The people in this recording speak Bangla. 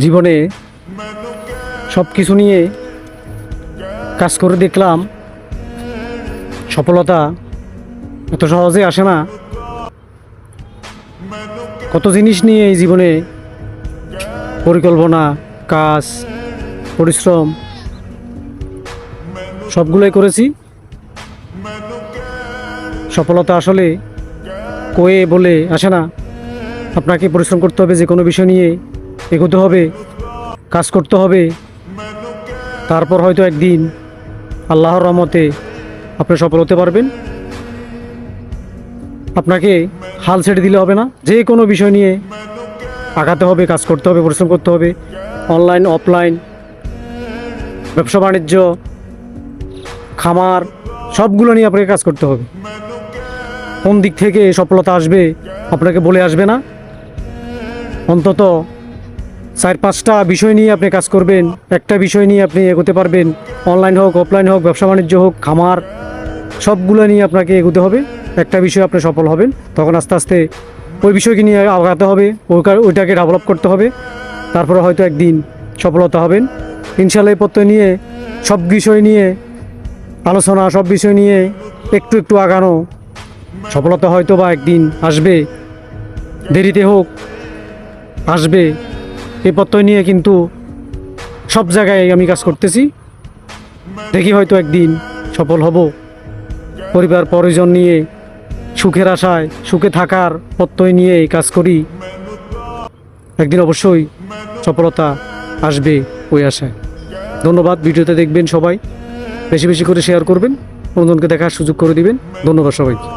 জীবনে সব কিছু নিয়ে কাজ করে দেখলাম সফলতা এত সহজে আসে না। কত জিনিস নিয়ে এই জীবনে পরিকল্পনা, কাজ, পরিশ্রম সবগুলোই করেছি। সফলতা আসলে কয়ে বলে আসে না। আপনাকে পরিশ্রম করতে হবে, যে কোনো বিষয় নিয়ে এগোতে হবে, কাজ করতে হবে। তারপর হয়তো একদিন আল্লাহর রহমতে আপনি সফল হতে পারবেন। আপনাকে হাল ছেড়ে দিলে হবে না, যে কোনো বিষয় নিয়ে আগাতে হবে, কাজ করতে হবে, পরিশ্রম করতে হবে। অনলাইন, অফলাইন, ব্যবসা বাণিজ্য, খামার, সবগুলো নিয়ে আপনাকে কাজ করতে হবে। কোন দিক থেকে সফলতা আসবে আপনাকে বলে আসবে না। অন্তত 4-5টা বিষয় নিয়ে আপনি কাজ করবেন, একটা বিষয় নিয়ে আপনি এগোতে পারবেন। অনলাইন হোক, অফলাইন হোক, ব্যবসা বাণিজ্য হোক, খামার, সবগুলো নিয়ে আপনাকে এগোতে হবে। একটা বিষয়ে আপনি সফল হবেন, তখন আস্তে আস্তে ওই বিষয়কে নিয়ে আগাতে হবে, ওইটাকে ডেভেলপ করতে হবে। তারপরে হয়তো একদিন সফলতা হবেন ইনশাআল্লাহ। এই প্রত্যয় নিয়ে, সব বিষয় নিয়ে আলোচনা, সব বিষয় নিয়ে একটু একটু আগানো, সফলতা হয়তো বা একদিন আসবে, দেরিতে হোক আসবে। এই প্রত্যয় নিয়ে কিন্তু সব জায়গায় আমি কাজ করতেছি, দেখি হয়তো একদিন সফল হব। পরিবার পরিজন নিয়ে সুখের আশায়, সুখে থাকার প্রত্যয় নিয়ে কাজ করি, একদিন অবশ্যই সফলতা আসবে ওই আশায়। ধন্যবাদ। ভিডিওতে দেখবেন সবাই, বেশি বেশি করে শেয়ার করবেন, অন্যজনকে দেখার সুযোগ করে দিবেন। ধন্যবাদ সবাইকে।